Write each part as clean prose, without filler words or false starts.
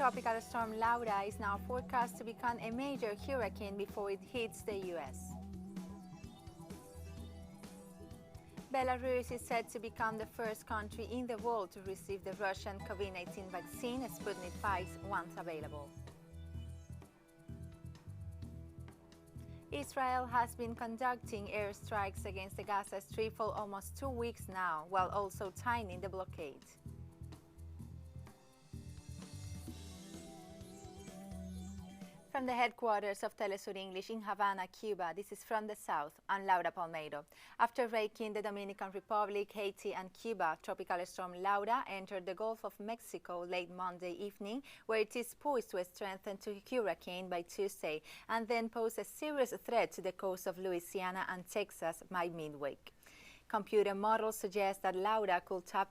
Tropical storm Laura is now forecast to become a major hurricane before it hits the U.S. Belarus is said to become the first country in the world to receive the Russian COVID-19 vaccine Sputnik V once available. Israel has been conducting airstrikes against the Gaza Strip for almost 2 weeks now, while also tightening the blockade. From the headquarters of Telesur English in Havana, Cuba, this is From the South. I'm Laura Palmeiro. After raking the Dominican Republic, Haiti and Cuba, Tropical Storm Laura entered the Gulf of Mexico late Monday evening, where it is poised to strengthen to a hurricane by Tuesday and then pose a serious threat to the coast of Louisiana and Texas by midweek. Computer models suggest that Laura could tap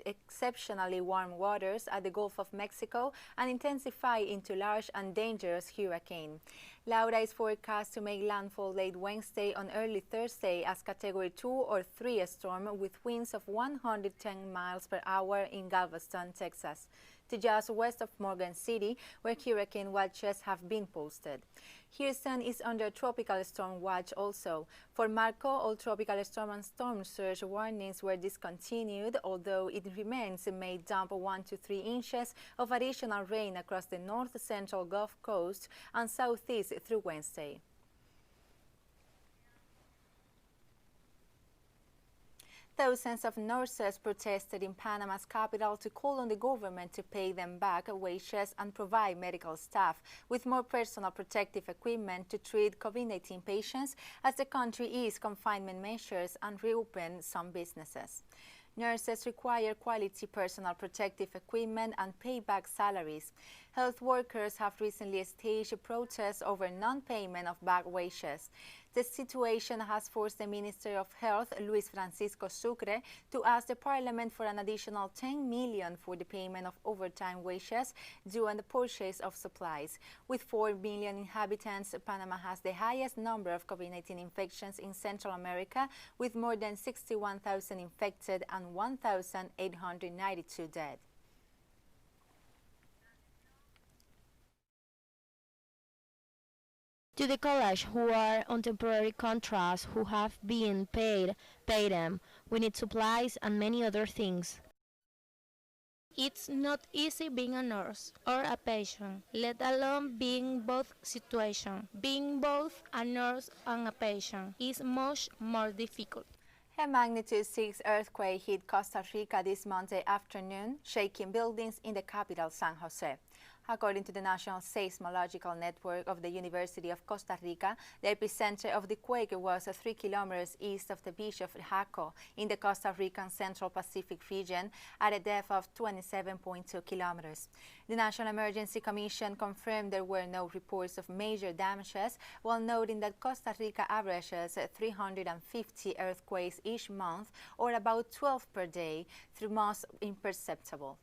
exceptionally warm waters at the Gulf of Mexico and intensify into large and dangerous hurricane. Laura is forecast to make landfall late Wednesday and early Thursday as Category 2 or 3 storm with winds of 110 miles per hour in Galveston, Texas, to just west of Morgan City, where hurricane watches have been posted. Houston is under tropical storm watch also. For Marco, all tropical storm and storm surge warnings were discontinued, although it remains may dump 1 to 3 inches of additional rain across the north-central Gulf Coast and southeast through Wednesday. Thousands of nurses protested in Panama's capital to call on the government to pay them back wages and provide medical staff with more personal protective equipment to treat COVID-19 patients as the country eased confinement measures and reopened some businesses. Nurses require quality personal protective equipment and pay back salaries. Health workers have recently staged protests over non-payment of back wages. The situation has forced the Minister of Health, Luis Francisco Sucre, to ask the Parliament for an additional $10 million for the payment of overtime wages due on the purchase of supplies. With 4 million inhabitants, Panama has the highest number of COVID-19 infections in Central America, with more than 61,000 infected and 1,892 dead. To the college who are on temporary contracts who have been paid, pay them. We need supplies and many other things. It's not easy being a nurse or a patient, let alone being both situations. Being both a nurse and a patient is much more difficult. A magnitude 6 earthquake hit Costa Rica this Monday afternoon, shaking buildings in the capital, San Jose. According to the National Seismological Network of the University of Costa Rica, the epicenter of the quake was 3 kilometers east of the beach of Jaco in the Costa Rican Central Pacific region at a depth of 27.2 kilometers. The National Emergency Commission confirmed there were no reports of major damages, while noting that Costa Rica averages 350 earthquakes each month, or about 12 per day, through most imperceptible.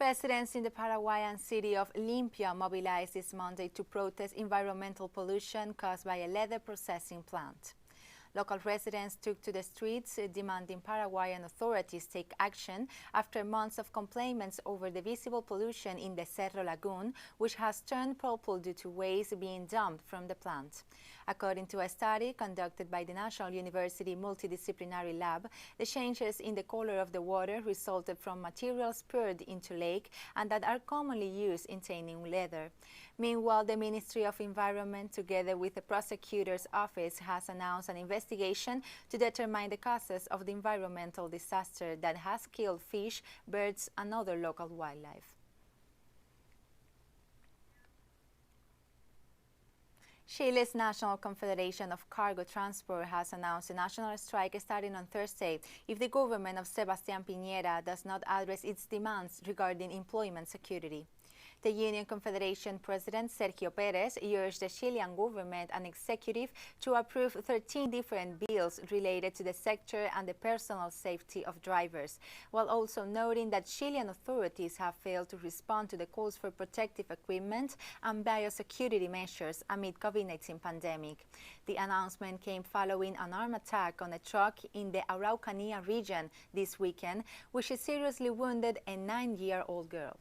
Residents in the Paraguayan city of Limpia mobilized this Monday to protest environmental pollution caused by a leather processing plant. Local residents took to the streets demanding Paraguayan authorities take action after months of complaints over the visible pollution in the Cerro Lagoon, which has turned purple due to waste being dumped from the plant. According to a study conducted by the National University Multidisciplinary Lab, the changes in the color of the water resulted from materials poured into lake and that are commonly used in tanning leather. Meanwhile, the Ministry of Environment, together with the prosecutor's office, has announced an investigation to determine the causes of the environmental disaster that has killed fish, birds, and other local wildlife. Chile's National Confederation of Cargo Transport has announced a national strike starting on Thursday if the government of Sebastián Piñera does not address its demands regarding employment security. The Union Confederation President Sergio Perez urged the Chilean government and executive to approve 13 different bills related to the sector and the personal safety of drivers, while also noting that Chilean authorities have failed to respond to the calls for protective equipment and biosecurity measures amid COVID-19 pandemic. The announcement came following an armed attack on a truck in the Araucanía region this weekend, which seriously wounded a 9-year-old girl.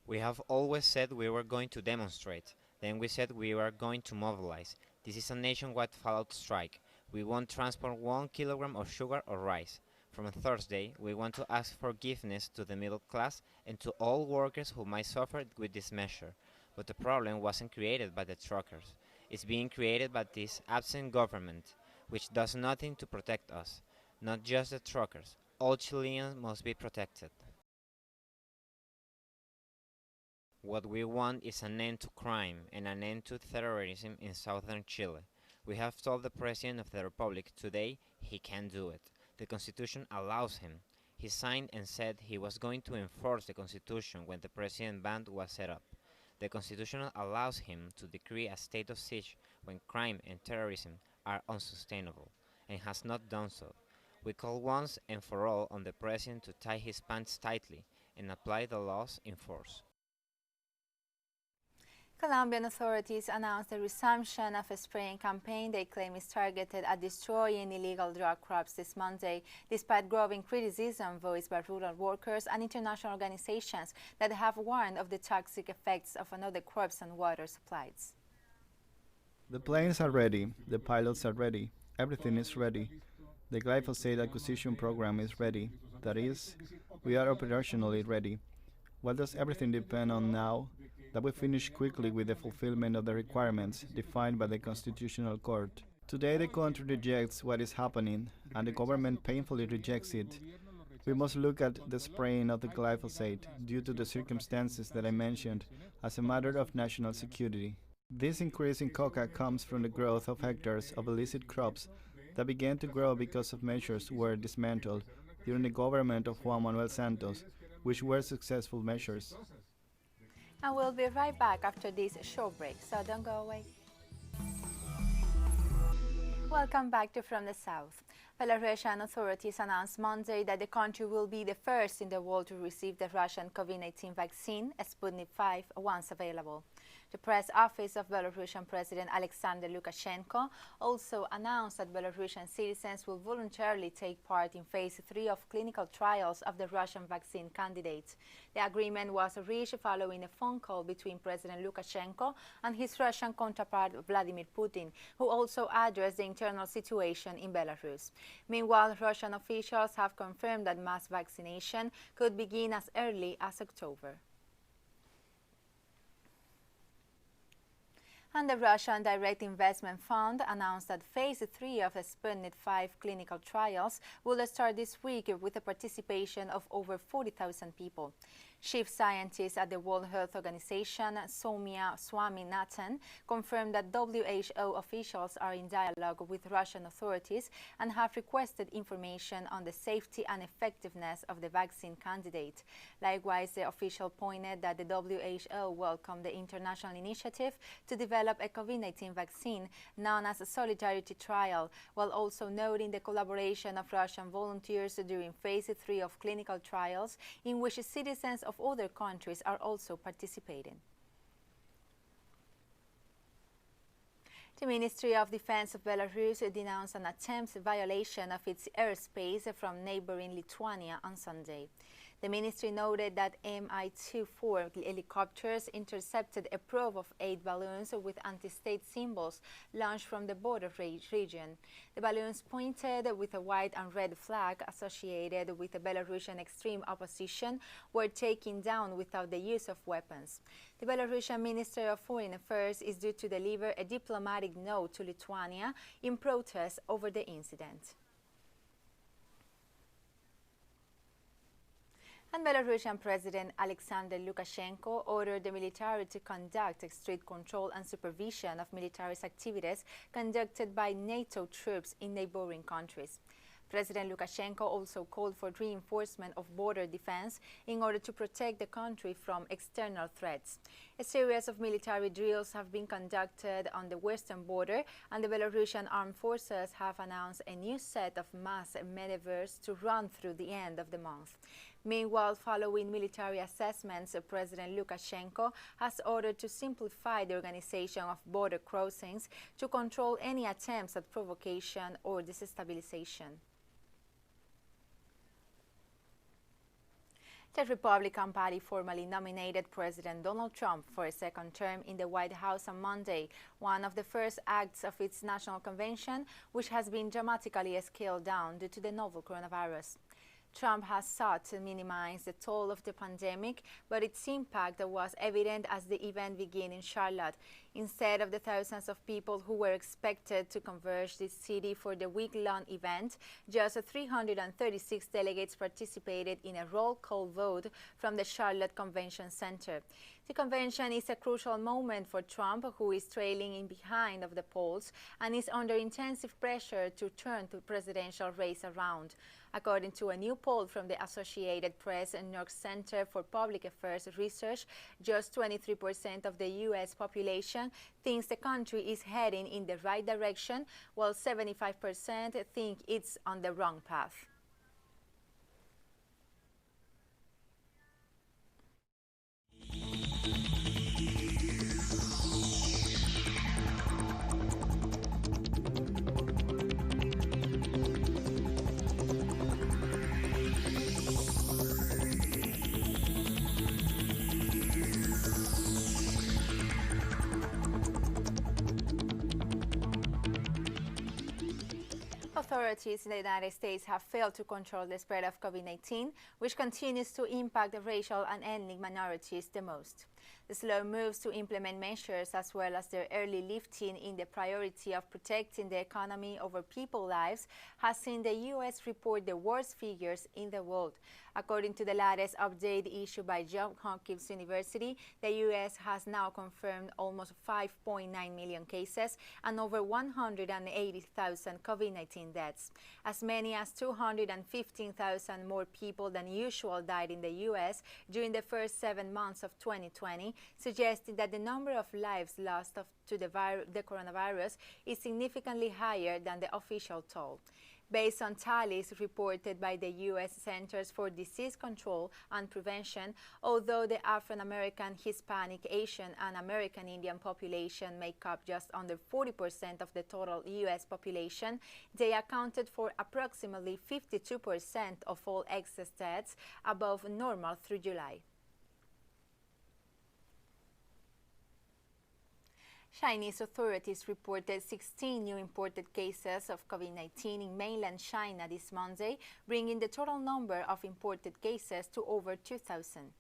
We have always said we were going to demonstrate. Then we said we were going to mobilize. This is a nationwide fallout strike. We won't transport 1 kilogram of sugar or rice. From Thursday, we want to ask forgiveness to the middle class and to all workers who might suffer with this measure. But the problem wasn't created by the truckers. It's being created by this absent government, which does nothing to protect us. Not just the truckers. All Chileans must be protected. What we want is an end to crime and an end to terrorism in southern Chile. We have told the President of the Republic today he can do it. The Constitution allows him. He signed and said he was going to enforce the Constitution when the President Band was set up. The Constitution allows him to decree a state of siege when crime and terrorism are unsustainable, and has not done so. We call once and for all on the President to tie his pants tightly and apply the laws in force. Colombian authorities announced the resumption of a spraying campaign they claim is targeted at destroying illegal drug crops this Monday, despite growing criticism voiced by rural workers and international organizations that have warned of the toxic effects of another crops and water supplies. The planes are ready, the pilots are ready, everything is ready. The glyphosate acquisition program is ready. That is, we are operationally ready. What does everything depend on now? That we finish quickly with the fulfillment of the requirements defined by the Constitutional Court. Today the country rejects what is happening, and the government painfully rejects it. We must look at the spraying of the glyphosate due to the circumstances that I mentioned as a matter of national security. This increase in coca comes from the growth of hectares of illicit crops that began to grow because of measures were dismantled during the government of Juan Manuel Santos, which were successful measures. And we'll be right back after this short break, so don't go away. Welcome back to From the South. Belarusian authorities announced Monday that the country will be the first in the world to receive the Russian COVID-19 vaccine, Sputnik V, once available. The press office of Belarusian President Alexander Lukashenko also announced that Belarusian citizens will voluntarily take part in phase 3 of clinical trials of the Russian vaccine candidate. The agreement was reached following a phone call between President Lukashenko and his Russian counterpart Vladimir Putin, who also addressed the internal situation in Belarus. Meanwhile, Russian officials have confirmed that mass vaccination could begin as early as October. And the Russian Direct Investment Fund announced that phase 3 of the Sputnik V clinical trials will start this week with the participation of over 40,000 people. Chief scientist at the World Health Organization, Soumya Swaminathan, confirmed that WHO officials are in dialogue with Russian authorities and have requested information on the safety and effectiveness of the vaccine candidate. Likewise, the official pointed that the WHO welcomed the international initiative to develop a COVID-19 vaccine known as a Solidarity Trial, while also noting the collaboration of Russian volunteers during phase 3 of clinical trials, in which citizens of other countries are also participating. The Ministry of Defense of Belarus denounced an attempted violation of its airspace from neighboring Lithuania on Sunday. The ministry noted that Mi-24 helicopters intercepted a probe of 8 balloons with anti-state symbols launched from the border region. The balloons pointed with a white and red flag associated with the Belarusian extreme opposition were taken down without the use of weapons. The Belarusian Minister of Foreign Affairs is due to deliver a diplomatic note to Lithuania in protest over the incident. And Belarusian President Alexander Lukashenko ordered the military to conduct strict control and supervision of military activities conducted by NATO troops in neighboring countries. President Lukashenko also called for reinforcement of border defense in order to protect the country from external threats. A series of military drills have been conducted on the western border, and the Belarusian armed forces have announced a new set of mass maneuvers to run through the end of the month. Meanwhile, following military assessments, President Lukashenko has ordered to simplify the organization of border crossings to control any attempts at provocation or destabilization. The Republican Party formally nominated President Donald Trump for a second term in the White House on Monday, one of the first acts of its national convention, which has been dramatically scaled down due to the novel coronavirus. Trump has sought to minimize the toll of the pandemic, but its impact was evident as the event began in Charlotte. Instead of the thousands of people who were expected to converge this city for the week-long event, just 336 delegates participated in a roll call vote from the Charlotte Convention Center. The convention is a crucial moment for Trump, who is trailing in behind of the polls and is under intensive pressure to turn the presidential race around. According to a new poll from the Associated Press and New York Center for Public Affairs Research, just 23% of the U.S. population thinks the country is heading in the right direction, while 75% think it's on the wrong path. Authorities in the United States have failed to control the spread of COVID-19, which continues to impact the racial and ethnic minorities the most. The slow moves to implement measures, as well as their early lifting in the priority of protecting the economy over people's lives, has seen the U.S. report the worst figures in the world. According to the latest update issued by Johns Hopkins University, the U.S. has now confirmed almost 5.9 million cases and over 180,000 COVID-19 deaths. As many as 215,000 more people than usual died in the U.S. during the first 7 months of 2020, suggesting that the number of lives lost to the coronavirus is significantly higher than the official toll. Based on tallies reported by the U.S. Centers for Disease Control and Prevention, although the African-American, Hispanic, Asian, and American Indian population make up just under 40% of the total U.S. population, they accounted for approximately 52% of all excess deaths above normal through July. Chinese authorities reported 16 new imported cases of COVID-19 in mainland China this Monday, bringing the total number of imported cases to over 2,000.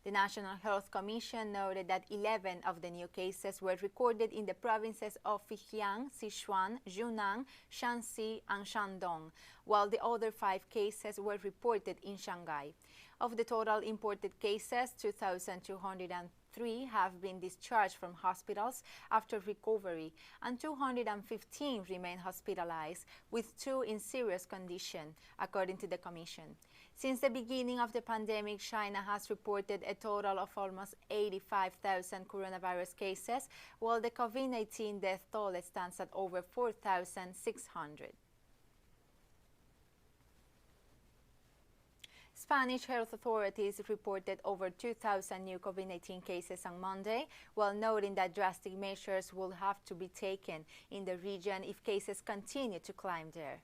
The National Health Commission noted that 11 of the new cases were recorded in the provinces of Fujian, Sichuan, Yunnan, Shanxi, and Shandong, while the other 5 cases were reported in Shanghai. Of the total imported cases, 2,203 have been discharged from hospitals after recovery, and 215 remain hospitalized, with 2 in serious condition, according to the Commission. Since the beginning of the pandemic, China has reported a total of almost 85,000 coronavirus cases, while the COVID-19 death toll stands at over 4,600. Spanish health authorities reported over 2,000 new COVID-19 cases on Monday, while noting that drastic measures will have to be taken in the region if cases continue to climb there.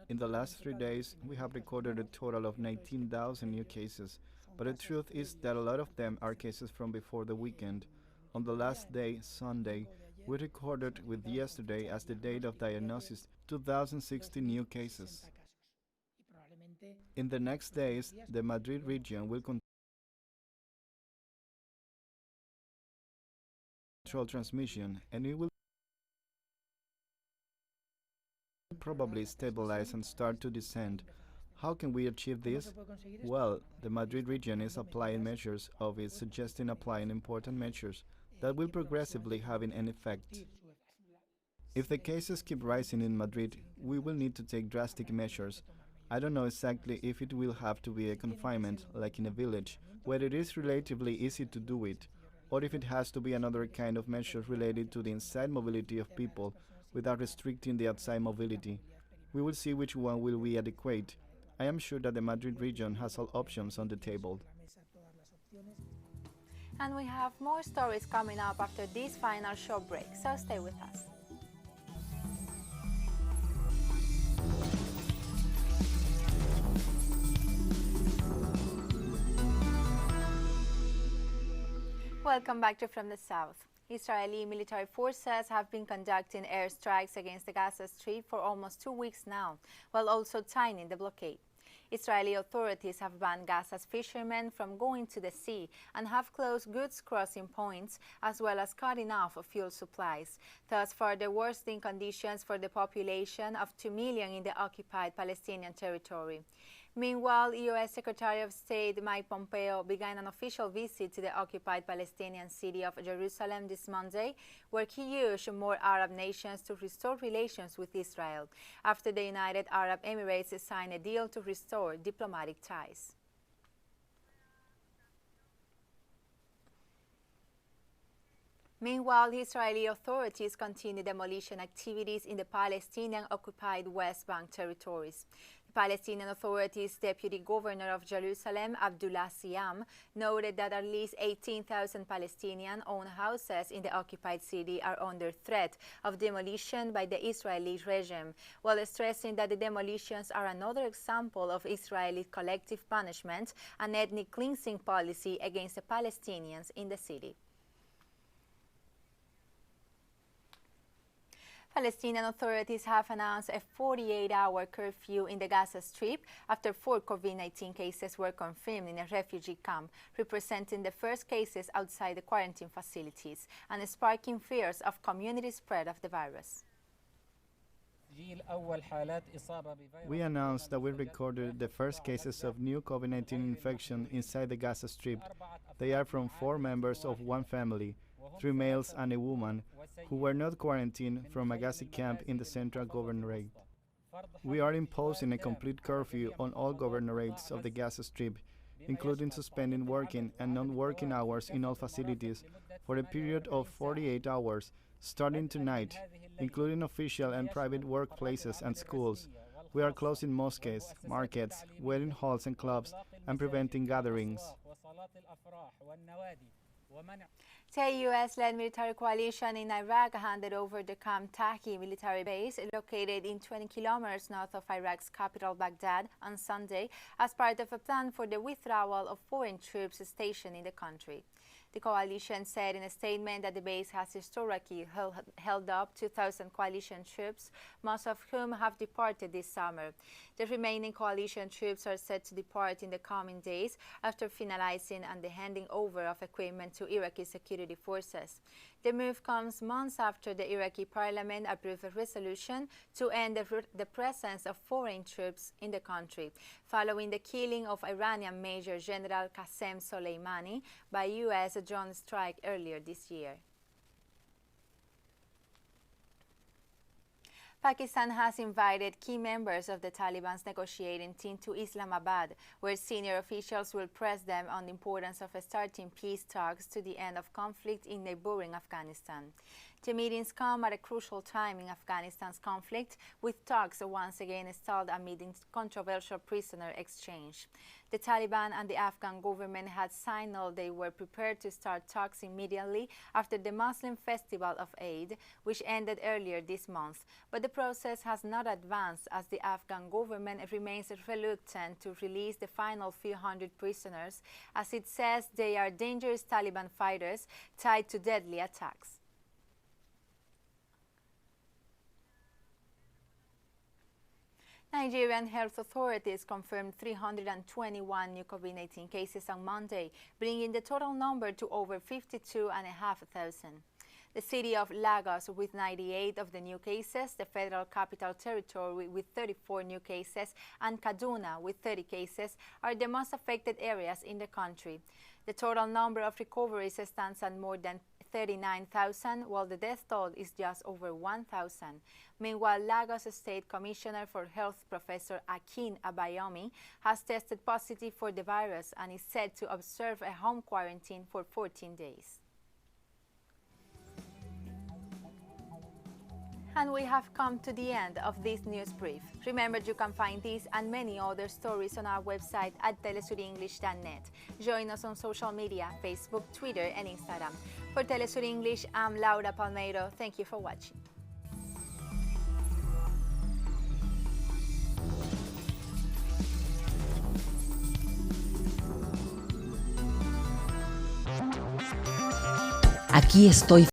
In the last 3 days, we have recorded a total of 19,000 new cases, but the truth is that a lot of them are cases from before the weekend. On the last day, Sunday, we recorded with yesterday as the date of diagnosis 2,060 new cases. In the next days, the Madrid region will control transmission, and it will probably stabilize and start to descend. How can we achieve this? Well, the Madrid region is applying measures of it, suggesting applying important measures that will progressively have an effect. If the cases keep rising in Madrid, we will need to take drastic measures. I don't know exactly if it will have to be a confinement, like in a village, where it is relatively easy to do it, or if it has to be another kind of measure related to the inside mobility of people without restricting the outside mobility. We will see which one will be adequate. I am sure that the Madrid region has all options on the table. And we have more stories coming up after this final short break, so stay with us. Welcome back to From the South. Israeli military forces have been conducting airstrikes against the Gaza Strip for almost 2 weeks now, while also tightening the blockade. Israeli authorities have banned Gaza's fishermen from going to the sea and have closed goods crossing points, as well as cutting off fuel supplies, thus further worsening conditions for the population of 2 million in the occupied Palestinian territory. Meanwhile, U.S. Secretary of State Mike Pompeo began an official visit to the occupied Palestinian city of Jerusalem this Monday, where he urged more Arab nations to restore relations with Israel, after the United Arab Emirates signed a deal to restore diplomatic ties. Meanwhile, Israeli authorities continue demolition activities in the Palestinian-occupied West Bank territories. The Palestinian Authority's Deputy Governor of Jerusalem, Abdullah Siam, noted that at least 18,000 Palestinian-owned houses in the occupied city are under threat of demolition by the Israeli regime, while stressing that the demolitions are another example of Israeli collective punishment and ethnic cleansing policy against the Palestinians in the city. Palestinian authorities have announced a 48-hour curfew in the Gaza Strip after 4 COVID-19 cases were confirmed in a refugee camp, representing the first cases outside the quarantine facilities and sparking fears of community spread of the virus. We announced that we recorded the first cases of new COVID-19 infection inside the Gaza Strip. They are from 4 members of one family, 3 males and a woman, who were not quarantined from a Gaza camp in the central governorate. We are imposing a complete curfew on all governorates of the Gaza Strip, including suspending working and non-working hours in all facilities for a period of 48 hours, starting tonight, including official and private workplaces and schools. We are closing mosques, markets, wedding halls and clubs, and preventing gatherings. The U.S.-led military coalition in Iraq handed over the Camp Tahi military base, located in 20 kilometers north of Iraq's capital, Baghdad, on Sunday, as part of a plan for the withdrawal of foreign troops stationed in the country. The coalition said in a statement that the base has historically held up 2,000 coalition troops, most of whom have departed this summer. The remaining coalition troops are set to depart in the coming days after finalizing and the handing over of equipment to Iraqi security forces. The move comes months after the Iraqi parliament approved a resolution to end the presence of foreign troops in the country, following the killing of Iranian Major General Qasem Soleimani by U.S. drone strike earlier this year. Pakistan has invited key members of the Taliban's negotiating team to Islamabad, where senior officials will press them on the importance of starting peace talks to the end of conflict in neighboring Afghanistan. The meetings come at a crucial time in Afghanistan's conflict, with talks once again stalled amid controversial prisoner exchange. The Taliban and the Afghan government had signaled they were prepared to start talks immediately after the Muslim Festival of Eid, which ended earlier this month. But the process has not advanced, as the Afghan government remains reluctant to release the final few hundred prisoners, as it says they are dangerous Taliban fighters tied to deadly attacks. Nigerian health authorities confirmed 321 new COVID-19 cases on Monday, bringing the total number to over 52,500. The city of Lagos with 98 of the new cases, the Federal Capital Territory with 34 new cases, and Kaduna with 30 cases are the most affected areas in the country. The total number of recoveries stands at more than 39,000, while the death toll is just over 1,000. Meanwhile, Lagos State Commissioner for Health Professor Akin Abayomi has tested positive for the virus and is said to observe a home quarantine for 14 days. And we have come to the end of this news brief. Remember, you can find these and many other stories on our website at telesurenglish.net. Join us on social media, Facebook, Twitter, and Instagram. For Telesur English, I'm Laura Palmeiro. Thank you for watching. Aquí estoy